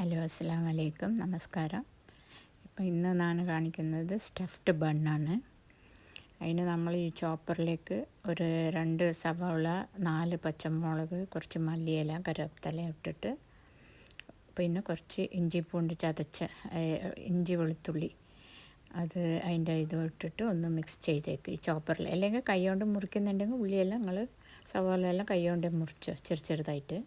Hello, അസ്സലാമു അലൈക്കും, നമസ്കാരം. ഇപ്പോൾ ഇന്ന് ഞാൻ കാണിക്കുന്നത് സ്റ്റഫ്ഡ് ബണ്ണാണ്. അതിന് നമ്മൾ ഈ ചോപ്പറിലേക്ക് ഒരു 2 സവാള, 4 പച്ചമുളക്, കുറച്ച് മല്ലിയില, കറിവേപ്പില ഇട്ടിട്ട് പിന്നെ കുറച്ച് ഇഞ്ചി പൂണ്ട് ചതച്ച ഇഞ്ചി വെളുത്തുള്ളി അത് അതിൻ്റെ ഇത് ഇട്ടിട്ട് ഒന്ന് മിക്സ് ചെയ്തേക്ക് ഈ ചോപ്പറിൽ. അല്ലെങ്കിൽ കൈ കൊണ്ട് മുറിക്കുന്നുണ്ടെങ്കിൽ ഉള്ളിയെല്ലാം നിങ്ങൾ സവാള എല്ലാം കൈ കൊണ്ട് മുറിച്ചോ ചെറുതായിട്ട്.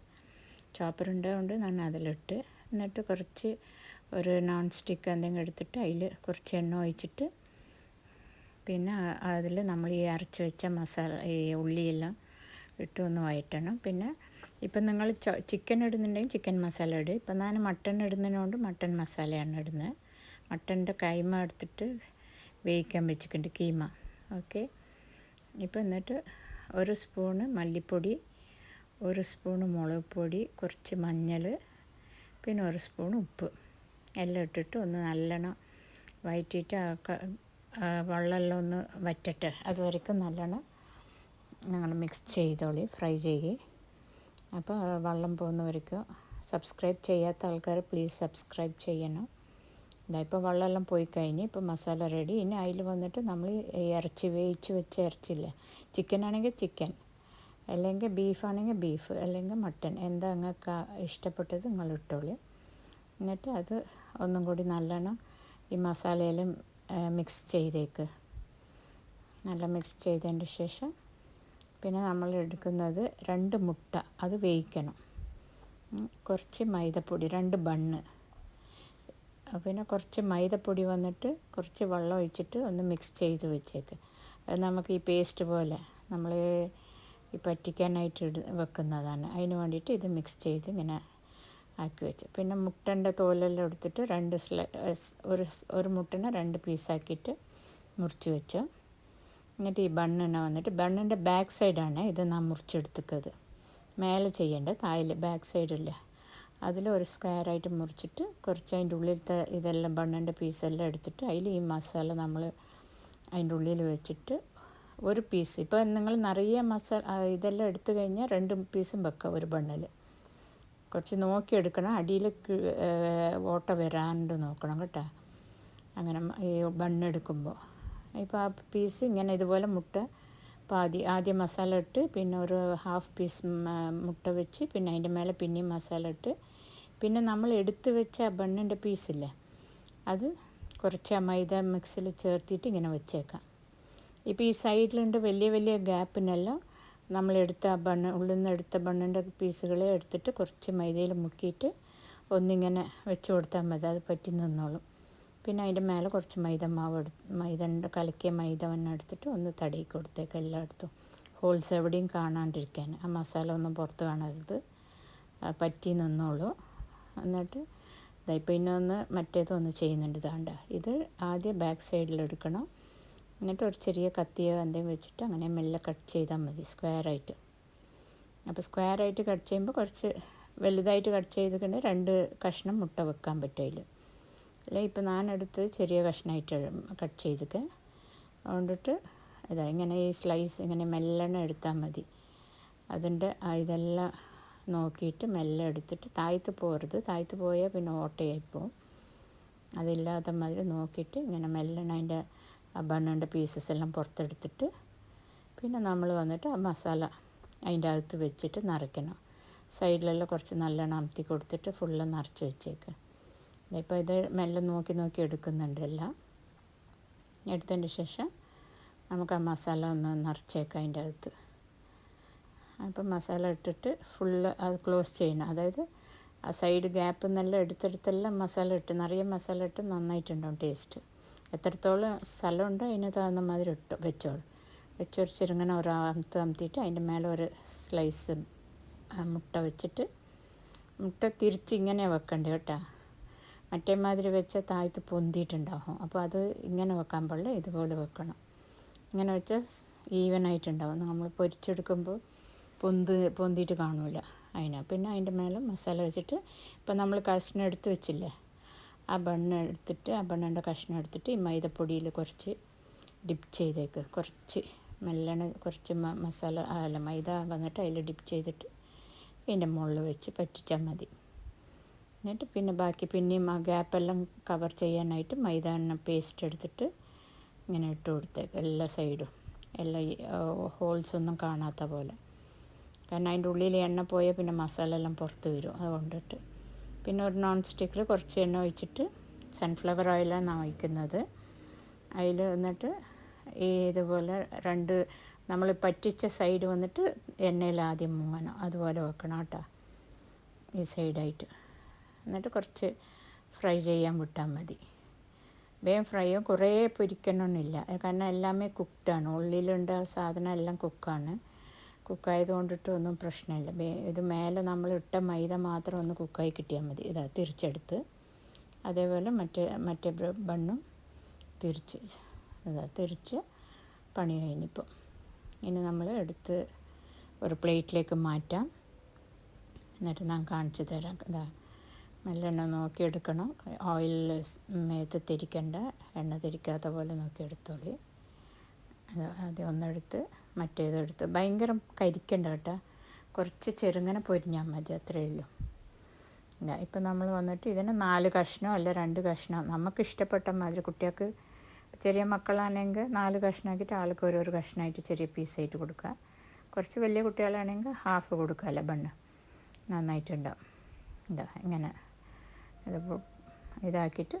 ചോപ്പറുണ്ട് കൊണ്ട് ഞാൻ അതിലിട്ട് എന്നിട്ട് കുറച്ച് ഒരു നോൺ സ്റ്റിക്ക് എന്തെങ്കിലും എടുത്തിട്ട് അതിൽ കുറച്ച് എണ്ണ ഒഴിച്ചിട്ട് പിന്നെ അതിൽ നമ്മൾ ഈ അരച്ച് വെച്ച മസാല ഈ ഉള്ളിയെല്ലാം ഇട്ട് ഒന്ന് വഴറ്റണം. പിന്നെ ഇപ്പം നിങ്ങൾ ചിക്കൻ ഇടുന്നുണ്ടെങ്കിൽ ചിക്കൻ മസാല ഇടുക. ഇപ്പം ഞാൻ മട്ടൺ ഇടുന്നതിനോണ്ട് മട്ടൺ മസാലയാണ് ഇടുന്നത്. മട്ടൻ്റെ കൈമ എടുത്തിട്ട് വേവിക്കാൻ വെച്ചിട്ടുണ്ട്, കീമ. ഓക്കെ. ഇപ്പം എന്നിട്ട് 1 സ്പൂണ് മല്ലിപ്പൊടി, 1 സ്പൂണ് മുളക് പൊടി, കുറച്ച് മഞ്ഞൾ, പിന്നെ 1 സ്പൂൺ ഉപ്പ് എല്ലാം ഇട്ടിട്ട് ഒന്ന് നല്ലോണം വഴറ്റിയിട്ട് വെള്ളമെല്ലാം ഒന്ന് വറ്റട്ടെ. അതുവരെയ്ക്കും നല്ലോണം ഞങ്ങൾ മിക്സ് ചെയ്തോളി, ഫ്രൈ ചെയ്യേ. അപ്പോൾ വെള്ളം പോകുന്നവർക്ക് സബ്സ്ക്രൈബ് ചെയ്യാത്ത ആൾക്കാർ പ്ലീസ് സബ്സ്ക്രൈബ് ചെയ്യണം. ഇപ്പോൾ വെള്ളമെല്ലാം പോയി കഴിഞ്ഞ് ഇപ്പോൾ മസാല റെഡി. ഇനി അതിൽ വന്നിട്ട് നമ്മൾ ഇറച്ചി വേവിച്ച് വെച്ച ഇറച്ചിയില്ല, ചിക്കൻ ആണെങ്കിൽ ചിക്കൻ, അല്ലെങ്കിൽ ബീഫാണെങ്കിൽ ബീഫ്, അല്ലെങ്കിൽ മട്ടൺ, എന്താ നിങ്ങൾക്ക് ഇഷ്ടപ്പെട്ടത് നിങ്ങൾ ഇട്ടോളൂ. എന്നിട്ട് അത് ഒന്നും കൂടി നല്ലോണം ഈ മസാലയിലും മിക്സ് ചെയ്തേക്ക്. നല്ല മിക്സ് ചെയ്തതിൻ്റെ ശേഷം പിന്നെ നമ്മൾ എടുക്കുന്നത് 2 മുട്ട, അത് വേവിക്കണം. കുറച്ച് മൈദപ്പൊടി, 2 ബണ്ണ്, പിന്നെ കുറച്ച് മൈദപ്പൊടി വന്നിട്ട് കുറച്ച് വെള്ളം ഒഴിച്ചിട്ട് ഒന്ന് മിക്സ് ചെയ്ത് വെച്ചേക്ക്. അത് നമുക്ക് ഈ പേസ്റ്റ് പോലെ നമ്മൾ ഈ പറ്റിക്കാനായിട്ട് വെക്കുന്നതാണ്. അതിന് വേണ്ടിയിട്ട് ഇത് മിക്സ് ചെയ്ത് ഇങ്ങനെ ആക്കി വെച്ചു. പിന്നെ മുട്ടൻ്റെ തോലെല്ലാം എടുത്തിട്ട് ഒരു മുട്ടനെ 2 പീസാക്കിയിട്ട് മുറിച്ച് വെച്ചു. എന്നിട്ട് ഈ ബണ്ണിനെ വന്നിട്ട് ബണ്ണിൻ്റെ ബാക്ക് സൈഡാണ് ഇത് നാം മുറിച്ചെടുത്തത്. മേലെ ചെയ്യേണ്ട താഴെ ബാക്ക് സൈഡില്ല, അതിൽ ഒരു സ്ക്വയറായിട്ട് മുറിച്ചിട്ട് കുറച്ച് അതിൻ്റെ ഉള്ളിലത്തെ ഇതെല്ലാം ബണ്ണിൻ്റെ പീസെല്ലാം എടുത്തിട്ട് അതിൽ ഈ മസാല നമ്മൾ അതിൻ്റെ ഉള്ളിൽ വെച്ചിട്ട് 1 പീസ്. ഇപ്പോൾ നിങ്ങൾ നിറയെ ഇതെല്ലാം എടുത്തു കഴിഞ്ഞാൽ 2 പീസും വെക്കാം ഒരു ബണ്ണിൽ. കുറച്ച് നോക്കിയെടുക്കണം, അടിയിൽ ഓട്ട വരാണ്ട് നോക്കണം കേട്ടോ. അങ്ങനെ ഈ ബണ്ണെടുക്കുമ്പോൾ ഇപ്പോൾ ആ പീസ് ഇങ്ങനെ ഇതുപോലെ മുട്ട ആദ്യം മസാല ഇട്ട് പിന്നെ ഒരു 1/2 പീസ് മുട്ട വെച്ച് പിന്നെ അതിൻ്റെ മേലെ പിന്നെയും മസാല ഇട്ട് പിന്നെ നമ്മൾ എടുത്ത് വെച്ച ആ ബണ്ണിൻ്റെ പീസില്ലേ അത് കുറച്ച് ആ മൈദ മിക്സിൽ ചേർത്തിട്ട് ഇങ്ങനെ വെച്ചേക്കാം. ഇപ്പോൾ ഈ സൈഡിലുണ്ട് വലിയ വലിയ ഗ്യാപ്പിനെല്ലാം നമ്മളെടുത്ത ഉള്ളിൽ നിന്ന് എടുത്ത ബണ്ണിൻ്റെ പീസുകളെ എടുത്തിട്ട് കുറച്ച് മൈദയിൽ മുക്കിയിട്ട് ഒന്നിങ്ങനെ വെച്ച് കൊടുത്താൽ മതി, അത് പറ്റി നിന്നോളും. പിന്നെ അതിൻ്റെ മേലെ കുറച്ച് മൈദ കലക്കിയ മൈദ എടുത്തിട്ട് ഒന്ന് തടയി കൊടുത്തേക്ക് എല്ലായിടത്തും, ഹോൾസ് എവിടെയും കാണാണ്ടിരിക്കാൻ, ആ മസാല ഒന്നും പുറത്ത് കാണരുത്, പറ്റി നിന്നോളൂ. എന്നിട്ട് ഇപ്പോൾ ഇന്നൊന്ന് മറ്റേതൊന്ന് ചെയ്യുന്നുണ്ട്. ഇതാണ്ട ഇത് ആദ്യം ബാക്ക് സൈഡിലെടുക്കണം. എന്നിട്ട് ഒരു ചെറിയ കത്തിയോ എന്തെങ്കിലും വെച്ചിട്ട് അങ്ങനെ മെല്ലെ കട്ട് ചെയ്താൽ മതി സ്ക്വയറായിട്ട്. അപ്പോൾ സ്ക്വയറായിട്ട് കട്ട് ചെയ്യുമ്പോൾ കുറച്ച് വലുതായിട്ട് കട്ട് ചെയ്തിട്ടുണ്ട് 2 കഷ്ണം മുട്ട വെക്കാൻ പറ്റില്ല. അല്ലെ ഇപ്പോൾ ഞാനെടുത്ത് ചെറിയ കഷ്ണമായിട്ട് കട്ട് ചെയ്തൊക്കെ അതുകൊണ്ടിട്ട് ഇങ്ങനെ ഈ സ്ലൈസ് ഇങ്ങനെ മെല്ലെണ്ണം എടുത്താൽ മതി. അതിൻ്റെ ഇതെല്ലാം നോക്കിയിട്ട് മെല്ലെ എടുത്തിട്ട് താഴത്ത് പോകരുത്, താഴത്ത് പോയാൽ പിന്നെ ഓട്ടയായിപ്പോവും. അതില്ലാത്ത മാതിരി നോക്കിയിട്ട് ഇങ്ങനെ മെല്ലെണ്ണം അതിൻ്റെ ആ ബണ്ണിൻ്റെ പീസസ് എല്ലാം പുറത്തെടുത്തിട്ട് പിന്നെ നമ്മൾ വന്നിട്ട് ആ മസാല അതിൻ്റെ അകത്ത് വെച്ചിട്ട് നിറയ്ക്കണം. സൈഡിലെല്ലാം കുറച്ച് നല്ലോണം അമർത്തി കൊടുത്തിട്ട് ഫുള്ള് നിറച്ച് വെച്ചേക്ക്. ഇപ്പോൾ ഇത് മെല്ലെ നോക്കി എടുക്കുന്നുണ്ട് എല്ലാം. എടുത്തതിൻ്റെ ശേഷം നമുക്ക് ആ മസാല ഒന്ന് നിറച്ചേക്കാം അതിൻ്റെ അകത്ത്. അപ്പം മസാല ഇട്ടിട്ട് ഫുള്ള് അത് ക്ലോസ് ചെയ്യണം. അതായത് ആ സൈഡ് ഗ്യാപ്പിൽ നിന്നെല്ലാം എടുത്തെല്ലാം മസാല ഇട്ട് നിറയെ മസാല ഇട്ട് നന്നായിട്ടുണ്ടാവും ടേസ്റ്റ്. എത്രത്തോളം സ്ഥലമുണ്ടോ അതിന് താഴ്ന്ന മാതിരി വെച്ചോളൂ. വെച്ചൊരു ചെറുങ്ങനെ അമർത്തിയിട്ട് അതിൻ്റെ മേലെ ഒരു സ്ലൈസ് മുട്ട വെച്ചിട്ട്, മുട്ട തിരിച്ച് ഇങ്ങനെ വെക്കണ്ടേ കേട്ടോ, മറ്റേ മാതിരി വെച്ചാൽ താഴത്ത് പൊന്തിയിട്ടുണ്ടാവും. അപ്പോൾ അത് ഇങ്ങനെ വെക്കാൻ പാടില്ല, ഇതുപോലെ വെക്കണം. ഇങ്ങനെ വെച്ചാൽ ഈവനായിട്ടുണ്ടാവും. നമ്മൾ പൊരിച്ചെടുക്കുമ്പോൾ പൊന്തിയിട്ട് കാണില്ല അതിന്. പിന്നെ അതിൻ്റെ മേലെ മസാല വെച്ചിട്ട് ഇപ്പം നമ്മൾ കഷ്ണം എടുത്ത് വെച്ചില്ലേ ആ ബണ്ണിൻ്റെ കഷ്ണം എടുത്തിട്ട് ഈ മൈദപ്പൊടിയിൽ കുറച്ച് ഡിപ്പ് ചെയ്തേക്ക്. കുറച്ച് മെല്ലെ കുറച്ച് മൈദ വന്നിട്ട് അതിൽ ഡിപ്പ് ചെയ്തിട്ട് ഇതിൻ്റെ മുകളിൽ വെച്ച് പറ്റിച്ചാൽ മതി. എന്നിട്ട് പിന്നെ ബാക്കി പിന്നെയും ആ ഗ്യാപ്പെല്ലാം കവർ ചെയ്യാനായിട്ട് മൈദ പേസ്റ്റ് എടുത്തിട്ട് ഇങ്ങനെ ഇട്ട് കൊടുത്തേക്ക് എല്ലാ സൈഡും, എല്ലാ ഹോൾസൊന്നും കാണാത്ത പോലെ. കാരണം അതിൻ്റെ ഉള്ളിൽ എണ്ണ പോയാൽ പിന്നെ മസാല എല്ലാം പുറത്ത് വരും, അതുകൊണ്ടിട്ട്. പിന്നെ ഒരു നോൺ സ്റ്റിക്കിൽ കുറച്ച് എണ്ണ ഒഴിച്ചിട്ട്, സൺഫ്ലവർ ഓയിലാണ് ഒഴിക്കുന്നത്. അതിൽ എന്നിട്ട് ഇതുപോലെ നമ്മൾ പറ്റിച്ച സൈഡ് വന്നിട്ട് എണ്ണയിൽ ആദ്യം മുങ്ങണം, അതുപോലെ വെക്കണം കേട്ടോ, ഈ സൈഡായിട്ട്. എന്നിട്ട് കുറച്ച് ഫ്രൈ ചെയ്യാൻ വിട്ടാൽ മതി. വേഗം ഫ്രൈ ആവും, കുറേ പൊരിക്കണമെന്നില്ല, കാരണം എല്ലാമേ കുക്ക്ഡാണ്. ഉള്ളിലുണ്ട് സാധനം എല്ലാം കുക്കായത് കൊണ്ടിട്ട് ഒന്നും പ്രശ്നമില്ല. ഇത് മേലെ നമ്മൾ ഇട്ട മൈദ മാത്രം ഒന്ന് കുക്കായി കിട്ടിയാൽ മതി. ഇതാ തിരിച്ചെടുത്ത്, അതേപോലെ മറ്റേ ബണ്ണും തിരിച്ച് പണി കഴിഞ്ഞിപ്പോൾ. ഇനി നമ്മൾ എടുത്ത് ഒരു പ്ലേറ്റിലേക്ക് മാറ്റാം. എന്നിട്ട് ഞാൻ കാണിച്ചു തരാം. ഇതാ നല്ലെണ്ണ നോക്കിയെടുക്കണം, ഓയിൽ മേത്ത് തിരിക്കണ്ട, എണ്ണ തിരിക്കാത്ത പോലെ നോക്കിയെടുത്തോളി. ആദ്യം ഒന്നെടുത്ത് മറ്റേതെടുത്ത്, ഭയങ്കര കരിക്കണ്ട കേട്ടോ, കുറച്ച് ചെറുങ്ങനെ പൊരിഞ്ഞാൽ മതി, അത്രയേ ഉള്ളൂ. ഇപ്പം നമ്മൾ വന്നിട്ട് ഇതിന് 4 കഷ്ണമോ അല്ല 2 കഷ്ണമോ നമുക്ക് ഇഷ്ടപ്പെട്ട മാതിരി. കുട്ടികൾക്ക് ചെറിയ മക്കളാണെങ്കിൽ 4 കഷ്ണമാക്കിയിട്ട് ആൾക്ക് ഓരോരോ കഷ്ണമായിട്ട് ചെറിയ പീസായിട്ട് കൊടുക്കുക. കുറച്ച് വലിയ കുട്ടികളാണെങ്കിൽ ഹാഫ് കൊടുക്കാമല്ലോ, ബണ്ണ് നന്നായിട്ടുണ്ടാവും. ഇങ്ങനെ ഇതിപ്പോൾ ഇതാക്കിയിട്ട്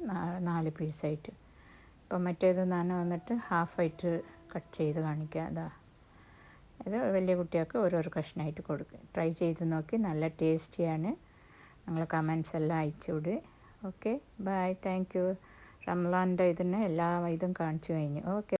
4 പീസായിട്ട്. ഇപ്പം മറ്റേത് ഞാൻ വന്നിട്ട് ഹാഫായിട്ട് കട്ട് ചെയ്ത് കാണിക്കുക. ഇത് വലിയ കുട്ടികൾക്ക് ഓരോരോ കഷ്ണമായിട്ട് കൊടുക്കുക. ട്രൈ ചെയ്ത് നോക്കി, നല്ല ടേസ്റ്റിയാണ്. നിങ്ങൾ കമൻസ് എല്ലാം അയച്ചുവിട്. Okay, bye, thank you. റംലാൻ്റെ ഇതിന് എല്ലാ ഇതും കാണിച്ചു കഴിഞ്ഞു. ഓക്കെ.